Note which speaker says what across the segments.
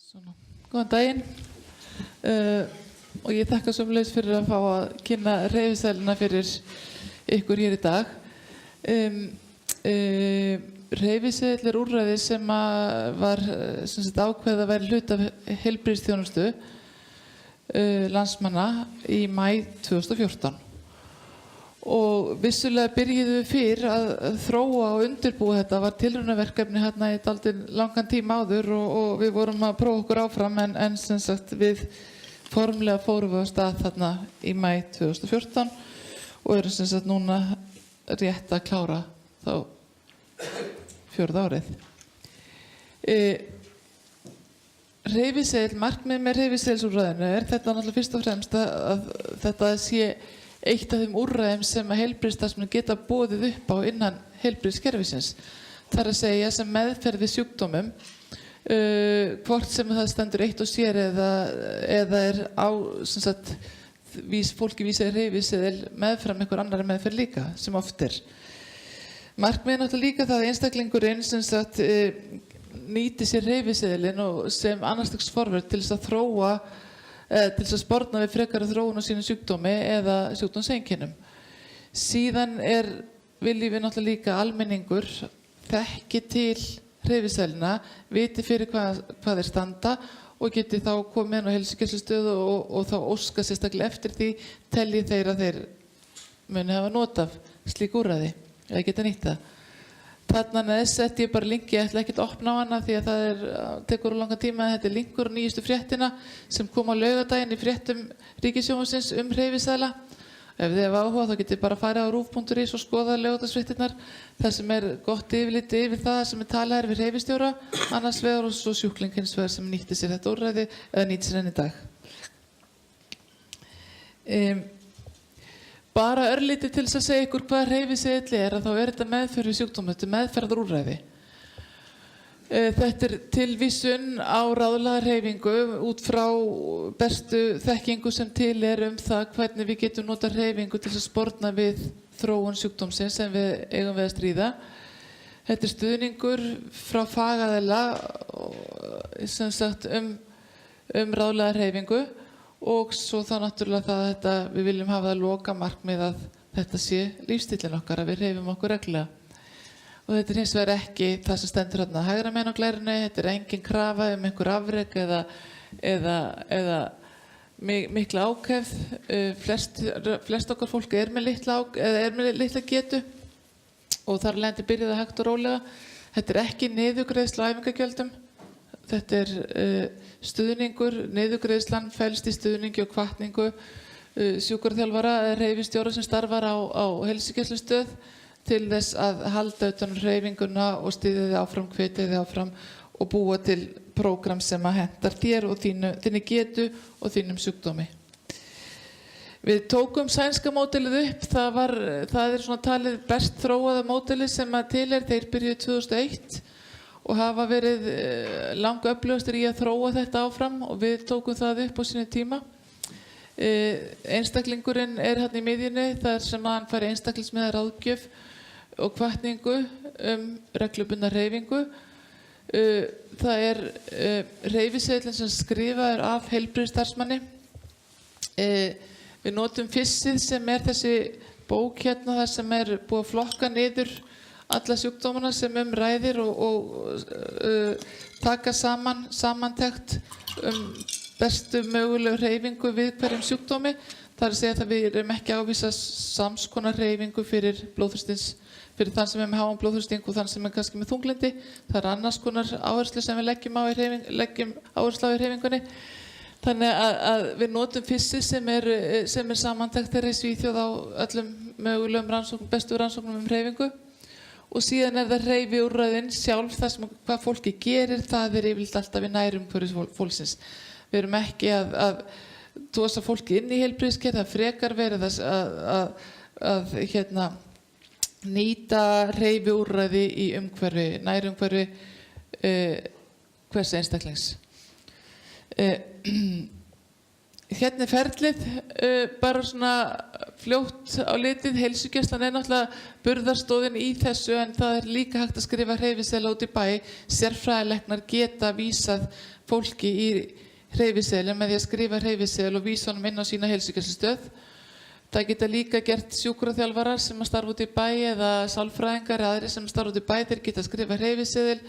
Speaker 1: Svona. Góðan daginn og ég þakka sömuleiðis fyrir að fá að kynna hreyfiseðlana fyrir ykkur hér í dag. Hreyfiseðll úrræði sem var ákveðið að vera hluti af heilbrigðisþjónustu landsmanna í maí 2014. Og vissulega byrjuðu fyrr að þróa og undirbúa þetta, var tilraunaverkefni hérna í dálítið langan tíma áður og við vorum að prófa okkur áfram en sem sagt við formlega fórum við á stað þarna í maí 2014 og erum sem sagt núna rétt að klára þá 4. árið. Hreyfiseðill, markmið með hreyfiseðilsúrræðinu er þetta náttúrulega fyrst og fremst að þetta sé eitt af þeim úrræðum sem heilbrigðisstarfsmenn geta boðið upp á innan heilbrigðiskerfisins. Það er að segja sem meðferð við sjúkdómum, hvort sem það stendur eitt og sér eða er á sem sagt, fólki vísið hreyfiseðil meðfram einhver annarri meðferð líka, sem oft er. Markmiðið er náttúrulega líka það að einstaklingurinn sem sagt, nýti sér hreyfiseðilinn og sem annars slags forvörð til þess að þróa til þess að sporna við frekari þróun á sínum sjúkdómi eða sjúkdómseinkennum. Síðan viljum við náttúrulega líka almenningur þekki til hreyfiseðlana, viti fyrir hvað þeir standa og geti þá komið inn á heilsugæslustöð og þá óska sérstaklega eftir því telji þeir að þeir muni hafa notað slík úrræði eða geta nýtt það. Þarna neðst setti ég bara linki, ég ætla ekki að opna á hana því að það tekur langan tíma, en þetta er linkur á nýjustu fréttina sem kom á laugardaginn í fréttum Ríkissjónvarpsins hreyfiseðla. Ef þið hafa áhuga þá getið þið bara farið á rúv.is og skoða laugardagsfréttirnar. Það sem er gott yfirlit yfir það sem talað við hreyfistjóra, annars vegar og svo sjúkling hins vegar sem nýtti sér þetta úrræði eða nýtti sér enn í dag. Bara örlítið til þess að segja ykkur hvað hreyfiseðill er, að þá er þetta meðferð við sjúkdómum, þetta er meðferðarúrræði. Þetta er tilvísun á ráðlaga hreyfingu út frá bestu þekkingu sem til er það hvernig við getum notað hreyfingu til að sporna við þróun sjúkdómsins sem við eigum við að stríða. Þetta er stuðningur frá fagaðila sem sagt ráðlaga hreyfingu. Og svo þá náttúrulega það að við viljum hafa það loka markmið að þetta sé lífstíllinn okkar, að við hreyfum okkur reglulega. Og þetta er hins vegar ekki það sem stendur hérna hægra megin á glærunni, þetta er engin krafa einhver afrek eða mikla ákefð. Flest okkar fólk er með litla getu og þar lendi byrjað að hægt og rólega. Þetta er ekki niðurgreiðsla á æfingagjöldum. Þetta er stuðningur, niðurgreiðslan felst í stuðningi og hvatningu sjúkraþjálfara eða hreyfistjóra sem starfar á heilsugæslustöð til þess að halda utan um hreyfinguna og styðja þig áfram, hvetja þig áfram og búa til prógram sem hentar þér og þinni getu og þínum sjúkdómi. Við tókum sænska módelið upp, það er svona talið best þróaða módelið sem til þeir byrjuðu 2001 og hafa verið langöflugastir í að þróa þetta áfram og við tókum það upp á sínu tíma. Einstaklingurinn er hérna í miðjunni, þar sem hann fær einstaklingsmiða ráðgjöf og hvatningu reglubundna hreyfingu. Það er hreyfiseðillinn sem skrifaður af heilbrigðisstarfsmanni. Við notum FISSið sem er þessi bók hérna þar sem er búið að flokka niður alla sjúkdómana sem ræðir og taka samantekt bestu mögulegu hreyfingu við hverjum sjúkdómi. Það er að segja að við erum ekki að ávísa sams konar hreyfingu fyrir þann sem er með háan blóðþrýsting og þann sem er kannski með þunglyndi. Það er annars konar áherslu sem við leggjum áherslu á í hreyfingunni. Þannig að við notum FISSið sem er samantekt þeirra í Svíþjóð á öllum mögulegum bestu rannsóknum hreyfingu. Og síðan er það hreyfiúrræðin sjálf, það sem hvað fólki gerir, það er yfirleitt alltaf í nærumhverfi fólksins. Við erum ekki að tósa fólki inn í heilbrigðiskerfið, það frekar verið að nýta hreyfiúrræði í nærumhverfi hvers einstaklings. Hérna er ferlið, bara svona fljótt á litið, heilsugæslan náttúrulega burðarstoðin í þessu en það líka hægt að skrifa hreyfiseðla út í bæ. Sérfræðilæknar geta vísað fólki í hreyfiseðla með því að skrifa hreyfiseðla og vísa honum inn á sína heilsugæslustöð. Það geta líka gert sjúkraþjálfarar sem að starfa út í bæ eða sálfræðingar eða aðrir sem starfa út í bæ, þeir geta skrifa hreyfiseðil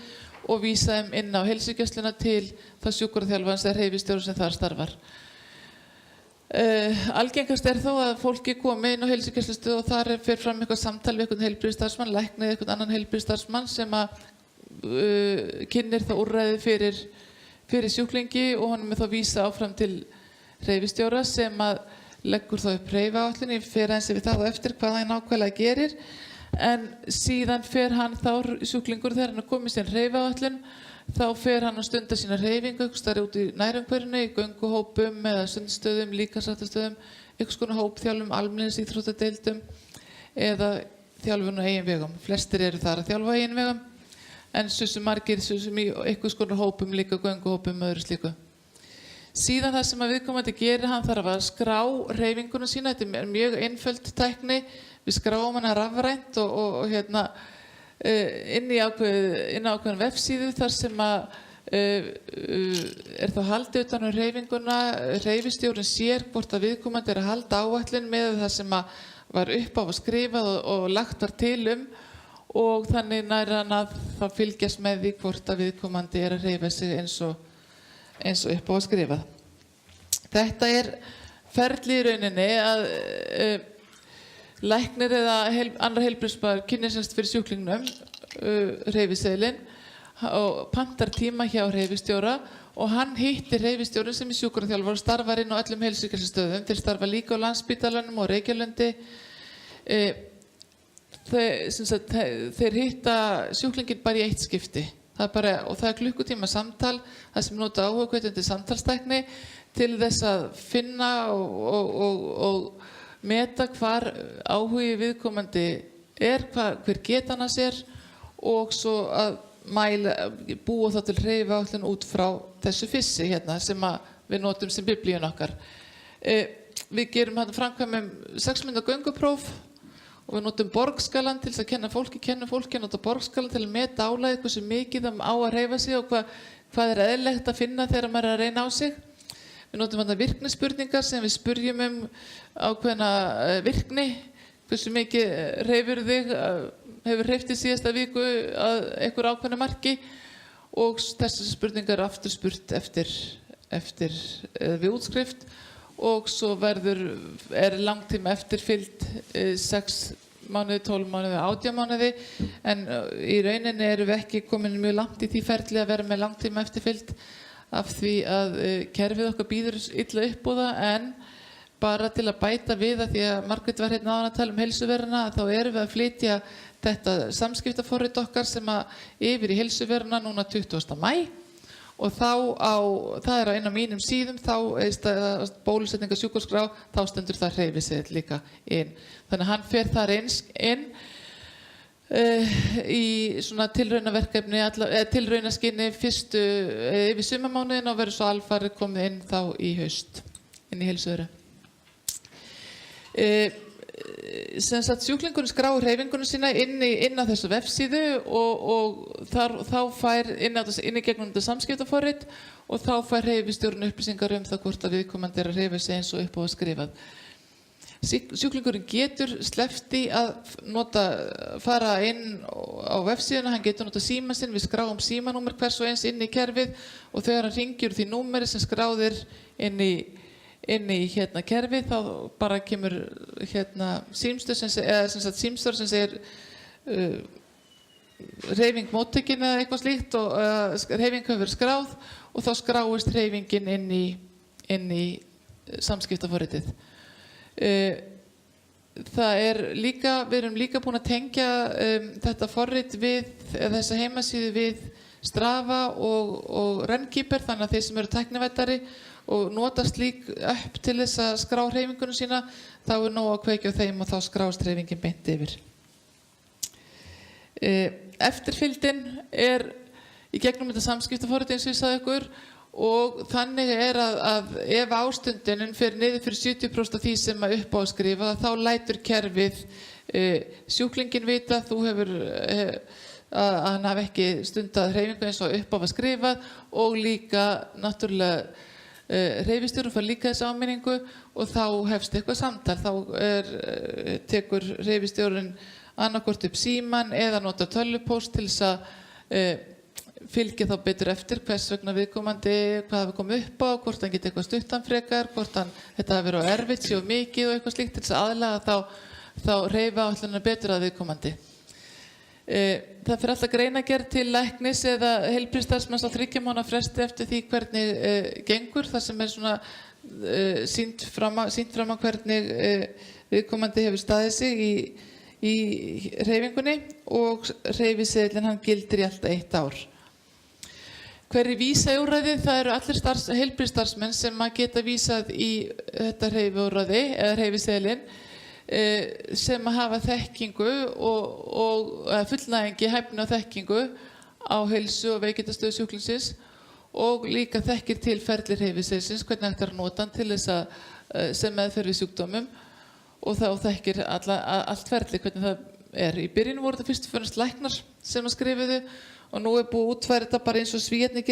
Speaker 1: og vísa þeim inn á heilsugæsluna til það sjúkraþjálfarans eða hreyfistjóra sem þar starfar. Algengast þó að fólki komi inn á heilsugæslustöð og þar fer fram eitthvað samtal við eitthvað heilbrigðisstarfsmann, lækni eða eitthvað annan heilbrigðisstarfsmann sem að kynnir það úrræði fyrir sjúklingi og honum þá vísa áfram til hreyfistjóra sem að leggur þá upp hreyfiáætlun. Ég fer aðeins yfir það á eftir hvað hann nákvæmlega gerir en síðan fer hann þá sjúklingur þegar hann er komið sér hreyfiáætlun þá fer hann að stunda sína hreyfingu einhvers staðar út í nærumhverfinu, í gönguhópum eða sundstöðum, líkamsræktarstöðum, einhvers konar hópþjálfum, almenningsíþróttadeildum eða þjálfun á eigin vegum. Flestir eru þar að þjálfa á eigin vegum en svo margir í einhvers konar hópum, líka gönguhópum og öðru slíku. Síðan það sem að viðkomandi gerir, hann þarf að skrá hreyfinguna sína. Þetta er mjög einföld tækni. Við skráum hana rafrænt og inn á ákveðin vefsíðu þar sem að er þá haldið utan um hreyfinguna. Hreyfistjórinn sér hvort að viðkomandi er að halda áætlun með það sem að var upp á að skrifað og lagt var til og þannig nær hann að það fylgjast með því hvort að viðkomandi er að hreyfa sig eins og upp á að skrifað. Þetta er ferli í rauninni að læknir eða annar heilbrigðismaður kynnir semst fyrir sjúklingnum hreyfiseðilinn og pantar tíma hjá hreyfistjóra og hann hittir hreyfistjóra sem er sjúkraþjálfari og starfar inn á öllum heilsugæslustöðum. Þeir starfa líka á Landspítalanum og Reykjalundi. Þeir hitta sjúklinginn bara í eitt skipti. Og það er klukkutíma samtal, það sem nota áhugahvetjandi samtalstækni til þess að finna og meta hvar áhugi viðkomandi er, hver getan hans er og svo að búa þá til hreyfiáætlun út frá þessu fissi hérna sem við notum sem biblíun okkar. Við gerum framkvæmum 6 mínútna göngupróf og við notum borgskalan til þess að kenna fólki að nota borgskalan til að meta álagið, hversu mikið það á að hreyfa sig og hvað er eðlilegt að finna þegar maður er að reyna á sig. Við notum virknispurningar sem við spurjum ákveðna virkni, hversu mikið hreyfur þig, hefur hreyft í síðasta viku að einhver ákveðna marki og þessar spurningar aftur spurt eftir við útskrift og svo er langtíma eftirfylgd 6 mánuði, 12 mánuði, 18 mánuði en í rauninni erum við ekki komin mjög langt í því ferli að vera með langtíma eftirfylgd af því að kerfið okkar býður illa upp á það en bara til að bæta við að því að Margrét var hérna áðan að tala heilsuveruna þá erum við að flytja þetta samskiptaforrit okkar sem yfir í heilsuveruna núna 20. maí og það er á einn af mínum síðum þá bólusetninga sjúkraskrá þá stendur það hreyfiseðill líka inn. Þannig að hann fer þar inn í svona tilraunaverkefni tilraunaskyni fyrstu yfir sumarmánuðin og verður svo alfarið komið inn þá í haust inn í heilsuveru. Sem sagt sjúklingurinn skráir hreyfinguna sína inn á þessu vefsíðu og þá fær inn í gegnum þetta samskiptaforrit og þá fær hreyfistjórinn upplýsingar það hvort að viðkomandi er að hreyfa sig eins og upp á að skrifað. Sjúklingurinn getur sleppt í að fara inn á vefsíðuna, hann getur nota síma sinn, við skráum símanúmer hvers og eins inn í kerfið og þegar hann hringir því númeri sem skráðir inn í kerfið þá bara kemur símstöð sem segir hreyfing móttekin eða eitthvað slíkt og hreyfing hefur verið skráð og þá skráist hreyfingin inn í samskiptaforritið. Við erum líka búin að tengja þetta forrit þessa heimasíðu við Strava og Runkeeper þannig að þeir sem eru tæknivæddari og nota slík upp til þess að skrá hreyfingunum sína þá er nóg að kveikja á þeim og þá skráist hreyfingin beint yfir. Eftirfylgdin er í gegnum þetta samskiptaforrit eins og ég sagði ykkur og þannig að ef ástundunin fer niður fyrir 70% af því sem upp á að skrifa, þá lætur kerfið sjúklingin vita þú hefur að hann hafi ekki stundað hreyfingu eins og upp á að skrifa og líka náttúrulega hreyfistjórinn fær líka þessa áminningu og þá hefst eitthvað samtal. Þá tekur hreyfistjórinn annaðhvort upp símann eða nota tölvupóst til þess að fylgja þá betur eftir hvers vegna viðkomandi, hvað hafi komið upp á, hvort hann geti eitthvað stuttan frekar, hvort þetta hafi verið á erfitt sér og mikið og eitthvað slíkt til þess að aðlaga þá hreyfiáætlunina betur að viðkomandi. Það fer alltaf greinagerð til læknis eða heilbrigðisstarfsmanns á 3 mánaða fresti eftir því hvernig gengur, þar sem svona sýnt fram á hvernig viðkomandi hefur staðið sig í hreyfingunni og hreyfiseðillinn hann gildir í alltaf 1 ár. Hverjir vísa í úrræðið? Það eru allir heilbrigðisstarfsmenn sem geta vísað í þetta hreyfiúrræði eða hreyfiseðilinn sem hafa þekkingu og fullnægingi, hæfni og þekkingu á heilsu og veikindastöðu sjúklingsins og líka þekkir til ferli hreyfiseðilsins, hvernig hægt að nota hann til þess að sem meðferð við sjúkdómum og þá þekkir allt ferli, hvernig það Í byrjun voru þetta fyrst og fremst læknar sem skrifuðu og nú búið útfæra þetta bara eins og Svíarnir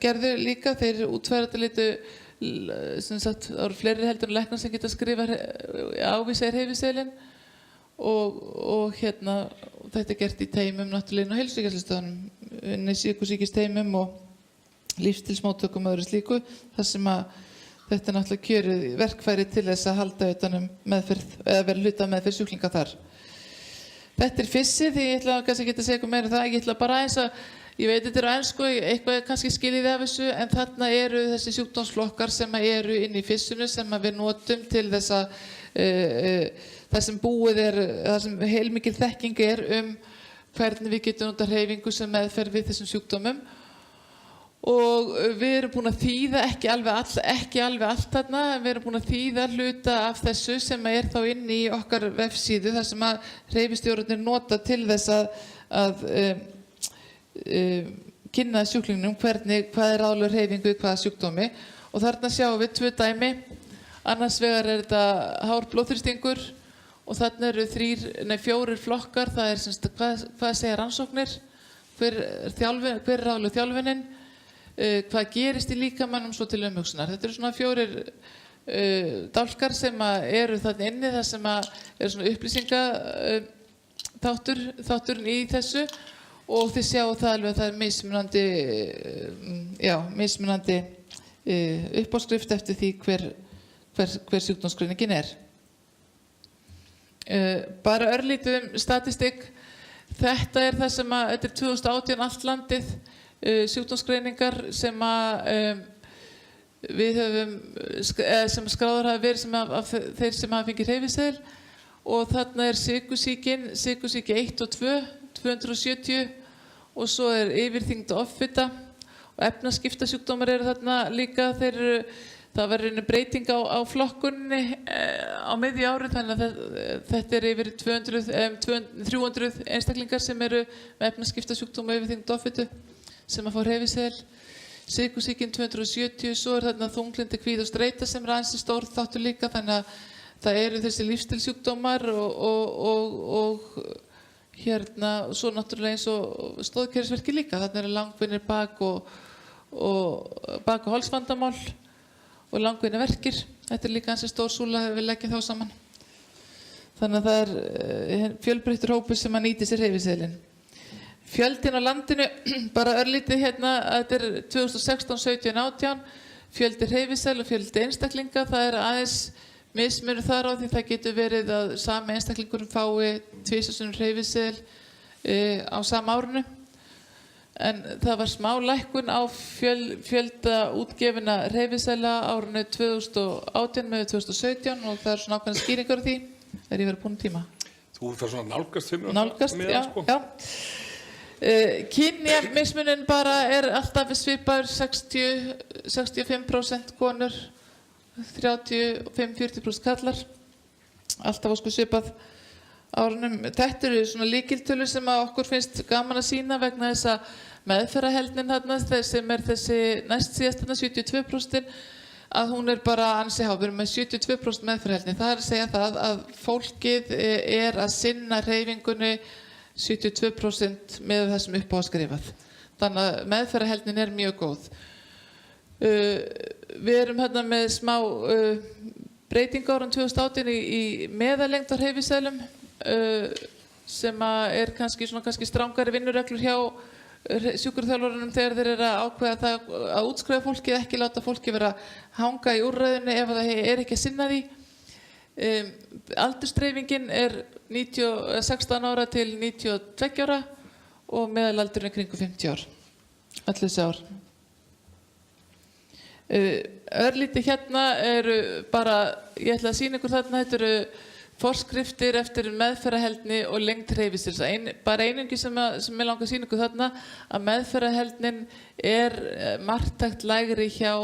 Speaker 1: gerðu líka, þeir útfæra þetta litu sem sagt, það eru fleiri heldur en læknar sem geta skrifað ávísa hreyfiseðilinn og þetta gert í teymum náttúrulega á heilsugæslustöðvunum, inni sykursýkisteymum og lífstilsmóttökum og öðru slíku, þar sem þetta náttúrulega kjörið verkfæri til þess að halda utan meðferð eða vera hluta af meðferð sjúklinga þar. Þetta fissið, því ég ætla kannski ekki að segja meira það, ég ætla bara eins að ég veit þetta á ensku, eitthvað kannski skiljið af þessu, en þarna eru þessi sjúkdómsflokkar sem eru inn í fissinu sem við notum til þess að það sem búið það sem heilmikil þekking hvernig við getum notað hreyfingu sem meðferð við þessum sjúkdómum og við erum búin að þýða ekki alveg allt þarna, en við erum búin að þýða hluta af þessu sem þá inn í okkar vefsíðu þar sem að hreyfistjórarnir nota til þess að kynna sjúklingnum hvað ráðlegur hreyfingu í hvaða sjúkdómi og þarna sjáum við 2 dæmi. Annars vegar þetta hár blóðþrýstingur og þarna eru 4 flokkar, það semst hvað segja rannsóknir, hver ráðlegur þjálfunin, hvað gerist í líkamannum svo til umhugsunar. Þetta eru svona 4 dálkar sem eru þarna inni, það sem eru svona upplýsingaþátturinn í þessu og þið sjáu það alveg að það mismunandi uppáskrift eftir því hver sjúkdómsgreiningin Bara örlítið statistikk. Þetta það sem þetta 2018 allt landið sjúkdómsgreiningar sem við höfum sem skráður hafa verið af þeir sem hafa fengið hreyfiseðil og þarna sykursýki 1 og 2 270 og svo yfirþyngd og offita og efnaskiptasjúkdómar eru þarna líka, það verður breyting á flokkunni á miðju ári, þannig að þetta yfir 300 einstaklingar sem eru með efnaskiptasjúkdóma og yfirþyngd og offitu sem fá hreyfiseðil. Sykursýkin 270, svo þarna þunglyndi, kvíði og streita sem ansi stór þáttur líka, þannig að það eru þessi lífsstílssjúkdómar og svo náttúrulega eins og stoðkerfisverki líka. Þarna eru langvinnir bak- og hálsvandamál og langvinnir verkir. Þetta líka ansi stór súla ef við leggjum þá saman. Þannig að það fjölbreyttur hópur sem nýtir sér hreyfiseðilinn. Fjöldinn á landinu, bara örlítið þetta 2016, 17, 18, fjöldi hreyfiseðil og fjöldi einstaklinga. Það aðeins mismunur þar á því það getur verið að sami einstaklingurinn fái 2 sinnum hreyfiseðil á sama árinu. En það var smá lækkun á fjölda útgefinna hreyfiseðla árinu 2018 með 2017 og það svona ákveðnar skýringar á því. Ég verið búin tíma.
Speaker 2: Þú fer svona nálgast 5
Speaker 1: nálgast, já. Kynjamismunin bara alltaf svipaður, 65% konur, 35-40% kallar, alltaf svipað árunum. Þetta eru svona lykiltölur sem að okkur finnst gaman að sýna vegna þess að meðferðarheldnin þarna sem þessi næst síðast þarna 72%, að hún bara ansi há. Við erum með 72% meðferðarheldni. Það að segja það að fólkið að sinna hreyfingunni 72% með það sem upp á að skrifað. Þannig að meðferðarheldnin mjög góð. Við erum hérna með smá breytingu árið 2018 í meðallengd á hreyfiseðlum sem kannski strangari vinnureglur hjá sjúkraþjálfarunum þegar þeir eru að ákveða það að útskrifa fólki, ekki láta fólki vera að hanga í úrræðinu ef það ekki að sinna því. Aldursdreifingin 16 ára til 92 ára og meðalaldurinn kringum 50 ár, öll þessi ár. Örlítið hérna bara, ég ætla að sýna ykkur þarna, þetta eru forskriftir eftir meðferðarheldni og lengd hreyfisins. Bara einungi sem ég langar að sýna ykkur þarna, að meðferðarheldnin marktækt lægri hjá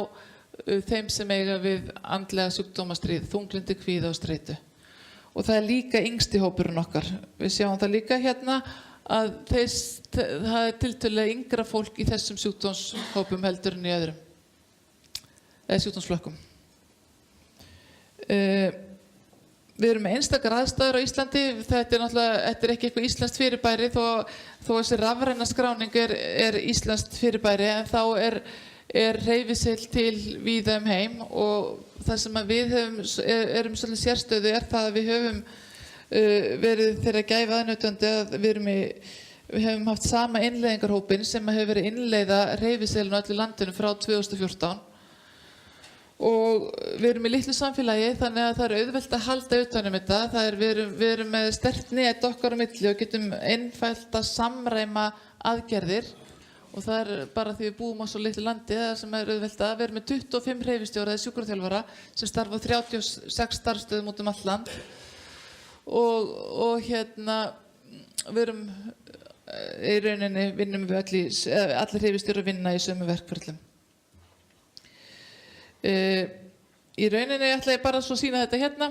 Speaker 1: þeim sem eiga við andlega sjúkdómastríð, þunglyndi, kvíða og streitu. Og það líka yngsti hópurinn okkar. Við sjáum það líka hérna að það tiltölulega yngra fólk í þessum sjúkdómshópum heldur en í öðrum, eða sjúkdómsflokkum. Við erum með einstakar aðstæður á Íslandi. Þetta náttúrulega ekki eitthvað íslenskt fyrirbæri þó þessi rafræna skráning íslenskt fyrirbæri, en þá hreyfiseðill til víða heim, og það sem við erum svolítið sérstöðu það að við höfum verið þeirra gæfa aðnjótandi að við höfum haft sama innleiðingarhópinn sem hefur verið innleiða hreyfiseðilinn á öllu landinu frá 2014. Og við erum í litlu samfélagi, þannig að það auðvelt að halda utan þetta. Við erum með sterkt net okkar á milli og getum einfalt að samræma aðgerðir, og það bara því við búum á svo litlu landi það sem auðvelt að við erum með 25 hreyfistjóra eða sjúkraþjálfara sem starfa á 36 starfsstöðum út allt land, og við erum í rauninni vinnum við allir hreyfistjórar vinna í sömu verkferlum. Í rauninni ætla ég bara svo að sýna þetta hérna.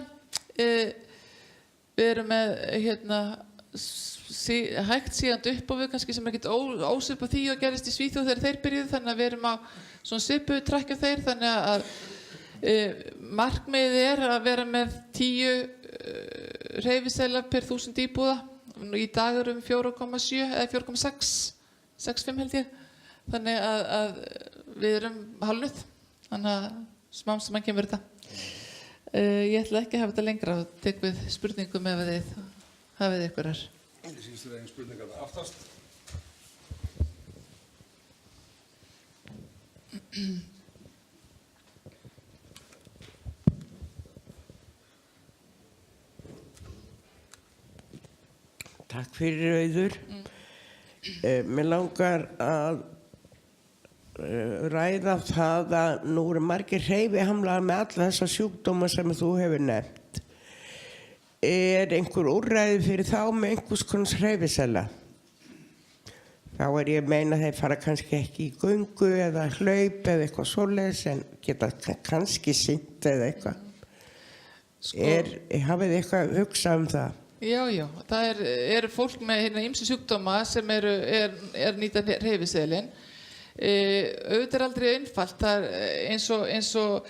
Speaker 1: Við erum með hægt sígandi upp á við, kannski sem ekkert ósvipað því og gerist í Svíþjóð þegar þeir byrjuðu, þannig að við erum á svona svipuðu trekki þeir, þannig að markmiðið að vera með 10 hreyfiseðla per 1000 íbúða. Í dag erum 4,7 eða 4,6 held ég, þannig að við erum hálfnuð. Þannig að smám saman kemur þetta. Ég ætla ekki að hafa þetta lengra og tek við spurningum ef þið hafið einhverjar.
Speaker 2: Ég sýnst þér einn spurning að það aftast.
Speaker 3: Takk fyrir, Auður. Mér langar að ræða það að nú eru margir hreyfihamlaðir með alla þessa sjúkdóma sem þú hefur nefnt. Einhver úrræði fyrir þá með einhvers konar hreyfiseðla? Þá ég meina þeir fara kannski ekki í göngu eða hlaup eða eitthvað svoleiðis, en geta kannski synt eða eitthvað. Hafið þið eitthvað hugsað það?
Speaker 1: Já, það fólk með ýmsu sjúkdóma sem nýta hreyfiseðilinn. Auðvitað aldrei einfalt. Það eins og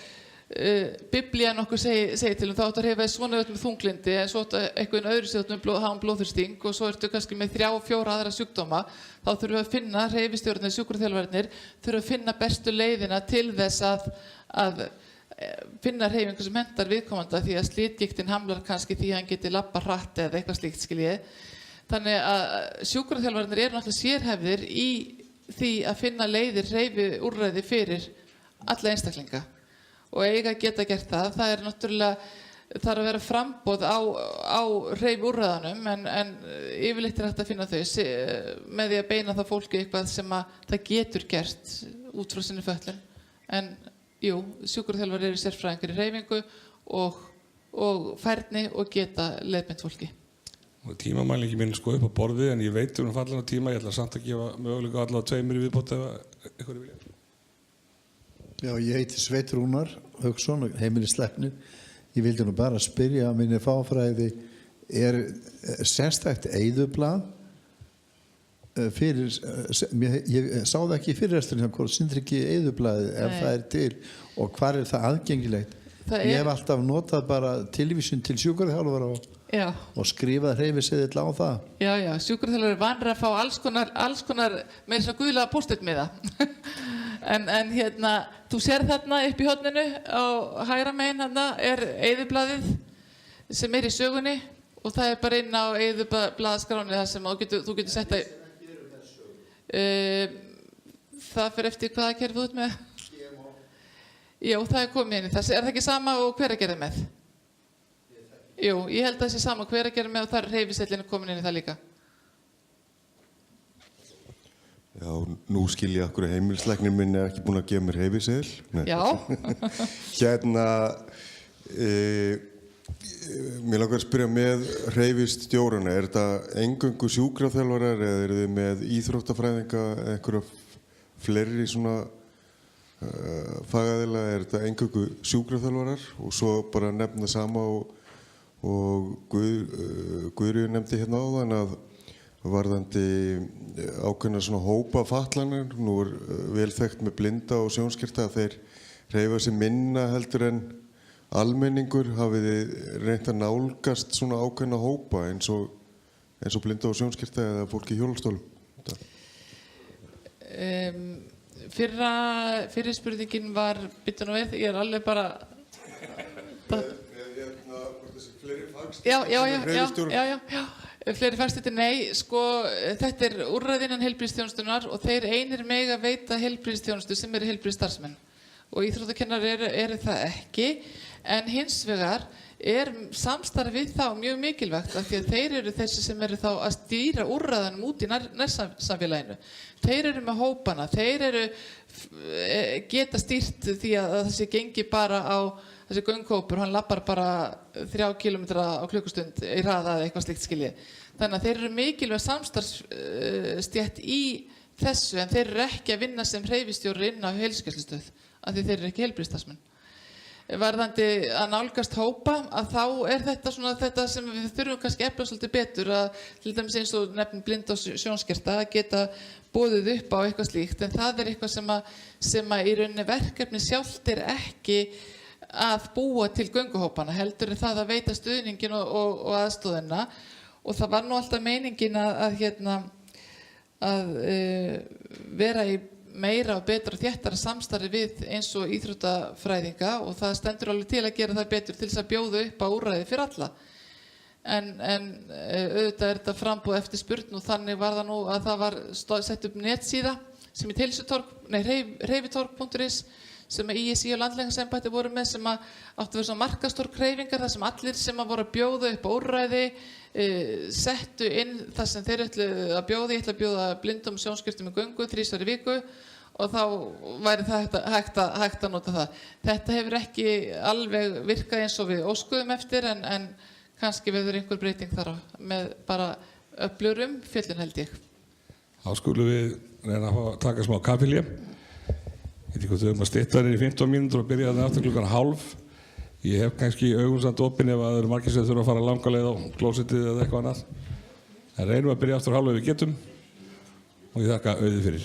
Speaker 1: Biblían okkur segir til þá áttu að hreyfa svona með þunglindi, en svo áttu eitthvað öðru sér hafa blóðþrýsting, og svo ertu kannski með 3-4 aðra sjúkdóma. Þá þurfum við að finna, hreyfistjórarnir, sjúkraþjálfararnir þurfum að finna bestu leiðina til þess að finna hreyfingu sem hentar viðkomandi, því að slitgigtin hamlar kannski því að hann geti labba hratt eða eitthvað slíkt, skiljið. Þannig að sjúkraþjálfararnir náttúrulega sérhæfðir í því að finna leiðir, hreyfiúrræði fyrir alla einstaklinga, og eiga að geta gert það. Það náttúrulega þarf að vera framboð á hreyfiúrræðunum, en yfirleitt hægt að finna þau með því að beina það fólki eitthvað sem það getur gert út frá sinni fötlun. En jú, sjúkraþjálfarar eru sérfræðingar í hreyfingu og færni og geta leiðbeint fólki.
Speaker 2: Tímamælingi mín upp á borði, en ég veit fallan á tíma. Ég ætla samt að gefa möguleika allavega 2 í viðbót ef eitthvað vilja.
Speaker 4: Já, ég heiti Sveinn Rúnar Hauksson, heimilislæknir. Ég vildi nú bara spyrja minni fáfræði er sérstakt eyðublað fyrir, ég sá það ekki í fyrirresturinn hvort syndir ekki eyðublaðið ef það er til og hvar er það aðgengilegt? Ég hef alltaf notað bara tilvísun til sjúkraþjálfara og skrifað hreyfiseðill á það.
Speaker 1: Já, sjúkraþjálfari vanur að fá alls konar með þess að guðlega post-it miða. en hérna, þú sér þarna upp í horninu á hægra megin þarna er eyðublaðið sem er í sögunni og það er bara inn á eyðublaðaskráni þar sem þú getur sett það. Það fyrir eftir hvaða kerfið út með. Já, það er komið inn í það. Er það ekki sama og Hveragerði með? Jú, ég held að það sé sama Hveragerði með og það er hreyfiseðillinn komin inn í það líka.
Speaker 5: Já, nú skil ég akkur að heimilislæknir minn er ekki búinn að gefa mér hreyfiseðil.
Speaker 1: Já.
Speaker 5: Hérna, mér langar að spyrja með hreyfistjórana. Er þetta eingöngu sjúkraþjálfarar eða eru þið með íþróttafræðinga, einhverja fleiri svona fagaðila? Er þetta eingöngu sjúkraþjálfarar og svo bara nefna sama og Guðríður nefndi hérna áðan að varðandi ákveðna svona hópa fatlanir, nú er vel þekkt með blinda og sjónskerta að þeir hreyfa sig minna heldur en almenningur. Hafið þið reynt að nálgast svona ákveðna hópa eins og blinda og sjónskerta eða fólki í hjólastólum?
Speaker 1: Fyrri spurningin var, byttu nú við, ég er alveg bara... Já, fleiri fagstéttir, nei, sko, þetta er úrræði innan heilbrigðisþjónustunnar og þeir einir mega veita heilbrigðisþjónustu sem eru heilbrigðisstarfsmenn og íþróttakennarar eru það ekki, en hins vegar er samstarf við þá mjög mikilvægt af því að þeir eru þessi sem eru þá að stýra úrræðanum út í nærsamfélaginu. Þeir eru með hópana, þeir eru geta stýrt því að þessi gengi bara á þessi göngkópur, hann lappar bara 3 kilometra á klukkustund í hraða eða eitthvað slíkt skilji. Þannig að þeir eru mikilvæg samstarfsstétt í þessu en þeir eru ekki að vinna sem hreyfistjórar inn á heilsugæslustöð af því þeir eru ekki heilbrigðisstarfsmenn. Varðandi að nálgast hópa, að þá er þetta svona þetta sem við þurfum kannski efla svolítið betur að til dæmis eins og nefnum blinda og sjónskerta að geta boðið upp á eitthvað slíkt en það er eitthvað sem að í rauninni verkefni sjálft er ekki að búa til gönguhópana, heldur er það að veita stuðningin og aðstoðina og það var nú alltaf meiningin að vera í meira og betra og þéttara samstarfi við eins og íþróttafræðinga og það stendur alveg til að gera það betur til þess að bjóða upp á úrræði fyrir alla. En auðvitað er þetta framboð eftir spurn og þannig var það nú að það var sett upp netsíða sem er hreyfitorg.is sem ISI og Landlæknisembættið voru með sem áttu að vera svona markaðstorg hreyfingar þar sem allir sem að voru að bjóða upp á úrræði settu inn það sem þeir ætlu að bjóða. Ég ætla að bjóða blindum sjónskertum í göngu 3 í viku og þá væri það hægt að nota það. Þetta hefur ekki alveg virkað eins og við óskuðum eftir en kannski verður einhver breyting þar á með bara öflurum fjöllun held ég.
Speaker 2: Þá skulum við reyna að taka smá kaffilé. Ég veit ekki hvort við höfum að stytta þér í 15 mínútur og byrja þarna aftur 12:30. Ég hef kannski augun samt opin ef það eru margir sem þurfa að fara langa leið á klósettið eða eitthvað annað. En reynum að byrja aftur 12:30 ef við getum og ég þakka Auði fyrir.